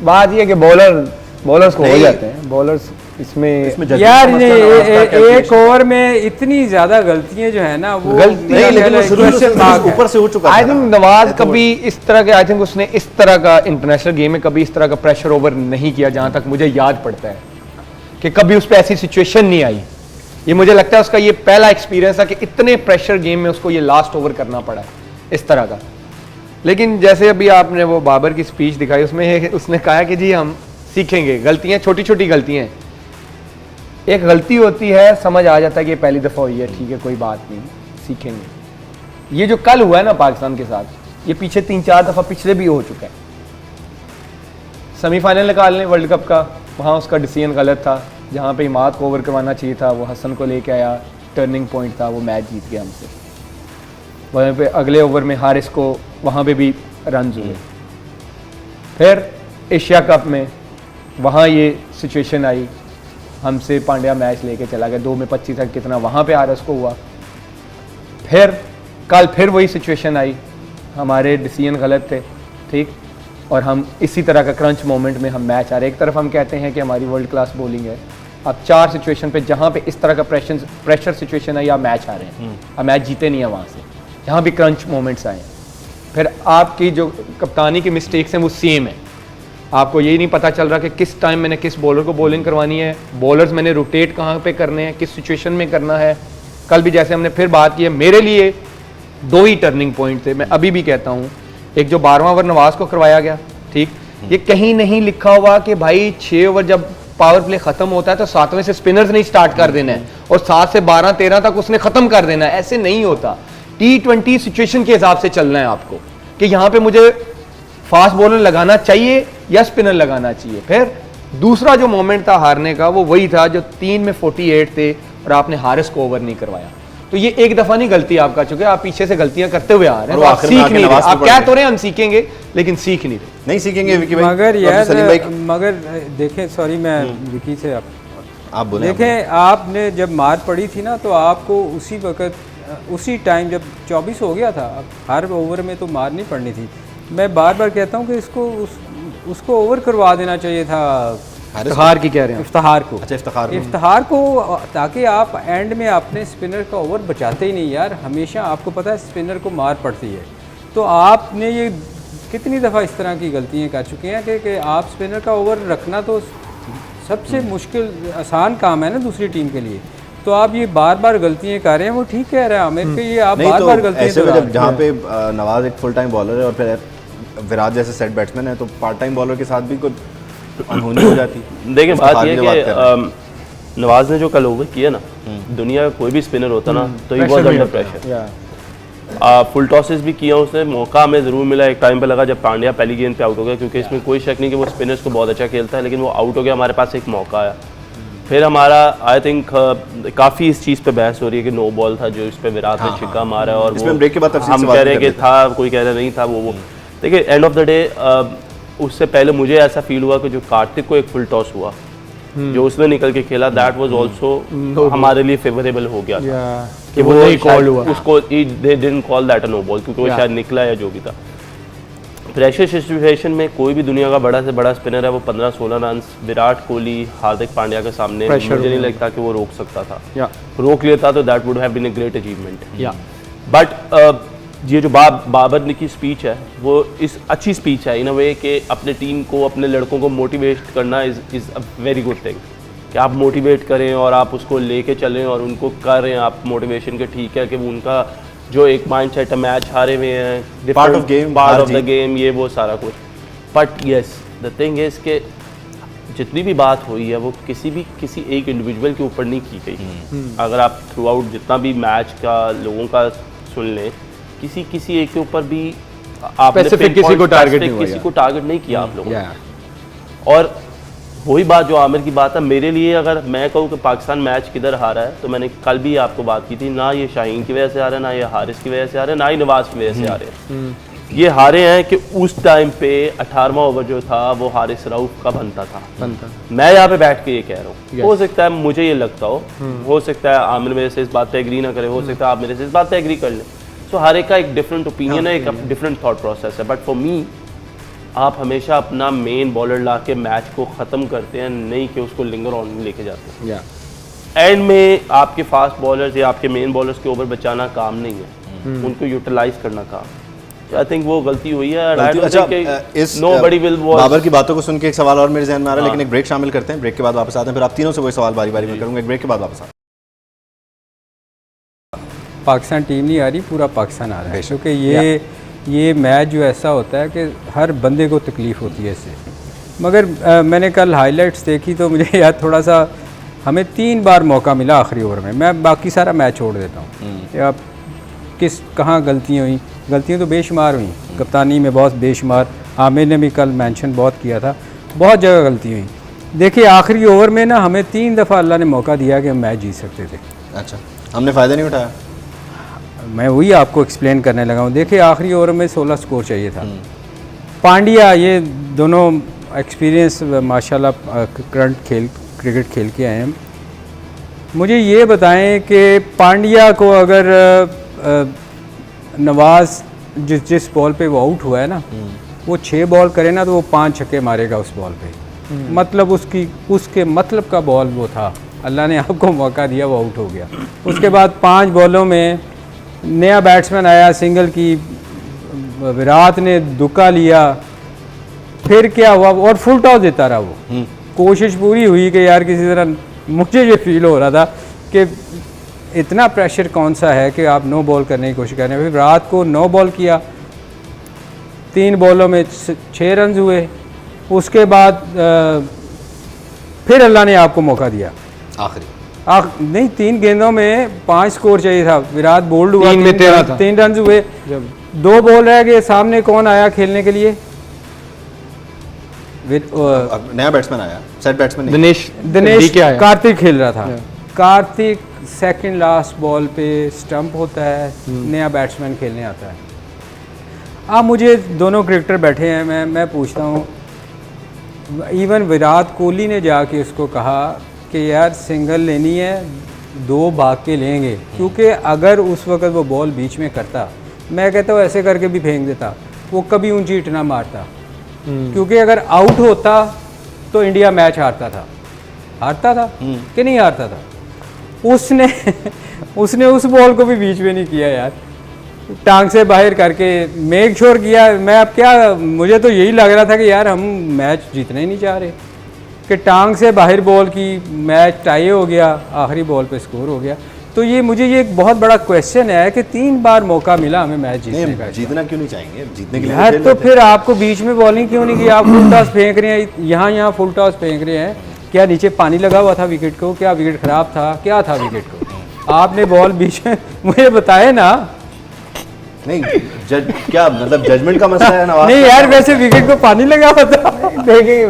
बात ये कि बॉलर्स को हो जाते हैं, बॉलर्स इसमें यार एक ओवर में इतनी ज्यादा गलतियां जो है ना वो नहीं, लेकिन वो शुरू से ऊपर से हो चुका है। आई थिंक नवाज कभी इस तरह के, आई थिंक उसने इस तरह का इंटरनेशनल गेम में कभी इस तरह का प्रेशर ओवर नहीं किया, जहां तक मुझे याद पड़ता है कि कभी उस पर ऐसी सिचुएशन नहीं आई। ये मुझे लगता है उसका ये पहला एक्सपीरियंस था कि इतने प्रेशर गेम में उसको ये लास्ट ओवर करना पड़ा इस तरह का। लेकिन जैसे अभी आपने वो बाबर की स्पीच दिखाई, उसमें उसने कहा कि जी हम सीखेंगे, गलतियां छोटी छोटी गलतियां, एक गलती होती है समझ आ जाता है कि ये पहली दफ़ा हुई है, ठीक है कोई बात नहीं, सीखेंगे। ये जो कल हुआ है ना पाकिस्तान के साथ, ये पीछे 3-4 दफ़ा पिछले भी हो चुका है। सेमीफाइनल निकालने वर्ल्ड कप का, वहाँ उसका डिसीजन गलत था, जहाँ पे इमाद को ओवर करवाना चाहिए था वो हसन को लेके आया, टर्निंग पॉइंट था, वो मैच जीत गया हमसे। वहाँ पे अगले ओवर में हारिस को वहाँ पे भी रन हुए। फिर एशिया कप में वहाँ ये सिचुएशन आई, हमसे पांड्या मैच लेके चला गया 2 में 25 तक, कितना वहाँ पे हारिस को हुआ। फिर कल फिर वही सिचुएशन आई, हमारे डिसीजन गलत थे, ठीक, और हम इसी तरह का क्रंच मोमेंट में हम मैच आ रहे। एक तरफ हम कहते हैं कि हमारी वर्ल्ड क्लास बॉलिंग है, अब 4 सिचुएशन पे जहाँ पे इस तरह का प्रेशर सिचुएशन है, या मैच आ रहे हैं, अब मैच जीते नहीं है वहाँ से, जहाँ भी क्रंच मोमेंट्स आए। फिर आपकी जो कप्तानी की मिस्टेक्स हैं वो सेम है, आपको यही नहीं पता चल रहा कि किस टाइम मैंने किस बॉलर को बॉलिंग करवानी है, बॉलर्स मैंने रोटेट कहाँ पे करने हैं, किस सिचुएशन में करना है। कल भी जैसे हमने फिर बात की है, मेरे लिए 2 ही टर्निंग पॉइंट थे, मैं अभी भी कहता हूँ। एक जो 12वां ओवर नवाज को करवाया गया, ठीक, ये कहीं नहीं लिखा हुआ कि भाई 6 ओवर जब पावर प्ले खत्म होता है तो 7वें से स्पिनर्स नहीं स्टार्ट कर देना है और 7 से 12-13 तक उसने खत्म कर देना है, ऐसे नहीं होता। T20 सिचुएशन के हिसाब से चलना है आपको कि यहाँ पे मुझे फास्ट बॉलर लगाना चाहिए या स्पिनर लगाना चाहिए। फिर दूसरा जो मोमेंट था हारने का, वो वही था जो 3 में 48 थे और आपने हारिस को ओवर नहीं करवाया। तो ये एक दफा नहीं गलती आप कर चुके, आप पीछे से गलतियां करते हुए आ रहे हैं, तो आप सीख नहीं रहे। आप क्या तो रहे हम सीखेंगे, लेकिन सीख नहीं रहे, नहीं सीखेंगे विकी भाई। मगर यार मगर देखें, सॉरी मैं विकी से आप बोले, देखें आपने जब मार पड़ी थी ना, तो आपको उसी वक्त उसी टाइम जब 24 हो गया था, हर ओवर में तो मार नहीं पड़नी थी। मैं बार बार कहता हूँ कि इसको उसको ओवर करवा देना चाहिए था, इफ्तिखार की कह रहे हैं, इफ्तिखार को। अच्छा, इफ्तिखार को, ताकि आप एंड में अपने स्पिनर का ओवर बचाते ही नहीं यार। हमेशा आपको पता है स्पिनर को मार पड़ती है, तो आपने ये कितनी दफ़ा इस तरह की गलतियाँ कर चुके हैं कि आप स्पिनर का ओवर रखना तो सबसे मुश्किल आसान काम है ना दूसरी टीम के लिए, तो आप ये बार बार गलतियाँ कर रहे हैं। वो ठीक कह रहे हैं आमिर के, ये आप बार बार गलतियाँ, जहाँ पे नवाज एक फुल टाइम बॉलर है और फिर विराट जैसे सेट बैट्समैन है, तो पार्ट टाइम बॉलर के साथ भी कोई अनहोनी हो जाती। देखिए बात ये कि नवाज ने जो कल ओवर किया ना, दुनिया का कोई भी स्पिनर होता ना तो he was under pressure. Full tosses भी किया उसने, मौका हमें ज़रूर मिला, एक टाइम पे लगा जब पांड्या पहली गेंद पे आउट हो गया, क्योंकि इसमें कोई शक नहीं कि वो स्पिनर्स को बहुत अच्छा खेलता है, लेकिन वो आउट हो गया, हमारे पास एक मौका आया। फिर हमारा आई थिंक काफ़ी इस चीज़ पे बहस हो रही है कि नो बॉल था जो इस पे विराट ने छिक्का मारा, और वो ब्रेक के बाद हम कह रहे हैं कि था, कोई कह रहा नहीं था। वो देखिए एंड ऑफ द डे उससे पहले मुझे ऐसा फील हुआ कि जो कार्तिक को एक फुल टॉस हुआ जो उसने निकल के खेला, दैट वाज आल्सो हमारे लिए फेवरेबल हो गया था कि वो नहीं कॉल हुआ, उसको they didn't call that a no ball, क्योंकि वो शायद निकला या जो भी था। प्रेशर सिचुएशन में कोई भी दुनिया का बड़ा से बड़ा स्पिनर है, वो 15-16 रन विराट कोहली, हार्दिक पांड्या के सामने मुझे नहीं लगता कि वो रोक सकता था। रोक लेता तो that would have been a great achievement. But ये जो बाबर की स्पीच है, वो इस अच्छी स्पीच है इन अ वे कि अपने टीम को, अपने लड़कों को मोटिवेट करना is a very good thing, कि आप मोटिवेट करें और आप उसको लेके चलें और उनको करें आप मोटिवेशन के, ठीक है कि उनका जो एक माइंड सेट है, मैच हारे हुए हैं, पार्ट ऑफ द गेम, ये वो सारा कुछ। But yes the thing is कि जितनी भी बात हुई है वो किसी एक इंडिविजुअल के ऊपर नहीं की गई। अगर आप थ्रू आउट जितना भी मैच का लोगों का सुन लें, किसी एक के ऊपर भी आपने किसी को टारगेट नहीं किया आप लोगों ने। और वही बात जो आमिर की बात है, मेरे लिए अगर मैं कहूँ कि पाकिस्तान मैच किधर हारा है, तो मैंने कल भी आपको बात की थी, ना ये शाहीन की वजह से हारे, ना ये हारिस की वजह से हारे, ना ही नवाज की वजह से हारे। ये हारे हैं कि उस टाइम पे 18वां ओवर जो था वो हारिस रऊफ का बनता था। मैं यहाँ पे बैठ के ये कह रहा हूँ, हो सकता है मुझे ये लगता हो सकता है आमिर मेरे से इस बात पे एग्री ना करे, हो सकता है आप मेरे से इस बात पे एग्री कर लें। सो हर एक का एक डिफरेंट ओपिनियन है, एक डिफरेंट थॉट प्रोसेस है। बट फॉर मी आप हमेशा अपना मेन बॉलर ला के मैच को ख़त्म करते हैं, नहीं कि उसको लिंगर ऑन में लेके जाते हैं। एंड में आपके फास्ट बॉलर्स या आपके मेन बॉलर्स के ओवर बचाना काम नहीं है, उनको यूटिलाइज करना काम। आई थिंक वो गलती हुई है। नोबडी विल बाबर की बातों को सुन के एक सवाल और मेरे जहन में आ रहा है, लेकिन एक ब्रेक शामिल करते हैं, ब्रेक के बाद वापस आते हैं, फिर आप तीनों से वही सवाल बारी बारी में करूंगा। एक ब्रेक के बाद वापस आते हैं। पाकिस्तान टीम नहीं आ रही, पूरा पाकिस्तान आ रहा है, क्योंकि ये मैच जो ऐसा होता है कि हर बंदे को तकलीफ़ होती है इससे। मगर मैंने कल हाइलाइट्स देखी तो मुझे यार थोड़ा सा, हमें 3 बार मौका मिला आखिरी ओवर में, मैं बाकी सारा मैच छोड़ देता हूँ। अब कहाँ गलतियाँ हुई, गलतियाँ तो बेशुमार हुई, कप्तानी में बहुत बेशुमार, आमिर ने भी कल मेंशन बहुत किया था, बहुत जगह गलती हुई। देखिए आखिरी ओवर में ना हमें 3 दफ़ा अल्लाह ने मौका दिया कि हम मैच जीत सकते थे। अच्छा, हमने फ़ायदा नहीं उठाया। मैं वही आपको एक्सप्लेन करने लगा हूँ। देखिए आखिरी ओवर में 16 स्कोर चाहिए था। पांड्या, ये दोनों एक्सपीरियंस माशाल्लाह करंट क्रिकेट खेल के आए हैं। मुझे ये बताएं कि पांड्या को अगर नवाज जिस बॉल पे वो आउट हुआ है ना, वो 6 बॉल करे ना तो वो 5 छक्के मारेगा उस बॉल पे। मतलब उसके मतलब का बॉल वो था, अल्लाह ने आपको मौका दिया, वो आउट हो गया। उसके बाद 5 बॉलों में नया बैट्समैन आया, सिंगल की, विराट ने दुक्का लिया, फिर क्या हुआ, और फुल टॉस देता रहा वो। कोशिश पूरी हुई कि यार किसी तरह, मुझे ये फील हो रहा था कि इतना प्रेशर कौन सा है कि आप 9 बॉल करने की कोशिश कर रहे हैं। फिर रात को 9 बॉल किया, 3 बॉलों में 6 रन हुए। उसके बाद फिर अल्लाह ने आपको मौका दिया आखिरी नहीं, 3 गेंदों में 5 स्कोर चाहिए था, विराट बोल्ड हुआ, 3 में 13 था, 3 रन हुए, 2 बॉल रह गए। सामने कौन आया खेलने के लिए? नया बैट्समैन आया, सेट बैट्समैन दिनेश कार्तिक खेल रहा था। कार्तिक सेकंड लास्ट बॉल पे स्टंप होता है, नया बैट्समैन खेलने आता है। अब मुझे दोनों क्रिकेटर बैठे हैं, मैं पूछता हूँ, इवन विराट कोहली ने जाके उसको कहा कि यार सिंगल लेनी है, 2 भाग के लेंगे, क्योंकि अगर उस वक्त वो बॉल बीच में करता, मैं कहता हूँ ऐसे करके भी फेंक देता, वो कभी ऊंची हिट ना मारता। क्योंकि अगर आउट होता तो इंडिया मैच हारता था कि नहीं हारता था। उसने उस बॉल को भी बीच में नहीं किया यार, टांग से बाहर करके मेक श्योर किया। मैं अब क्या, मुझे तो यही लग रहा था कि यार हम मैच जीतना ही नहीं चाह रहे, कि टांग से बाहर बॉल की, मैच टाई हो गया, आखिरी बॉल पे स्कोर हो गया। तो मुझे ये एक बहुत बड़ा क्वेश्चन है कि 3 बार मौका मिला हमें मैच जीतने का। जीतना क्यों नहीं चाहेंगे? जीतने के लिए यार तो फिर आपको बीच में बॉलिंग क्यों नहीं की? आप फुल टॉस फेंक रहे हैं, यहाँ फुल टॉस फेंक रहे हैं। क्या नीचे पानी लगा हुआ था विकेट को? क्या विकेट खराब था? क्या था विकेट को? आपने बॉल बीच में, मुझे बताए ना। नहीं क्या मतलब जजमेंट का मसला है ना? नहीं यार, वैसे विकेट को पानी लगा हुआ था। देखेंगे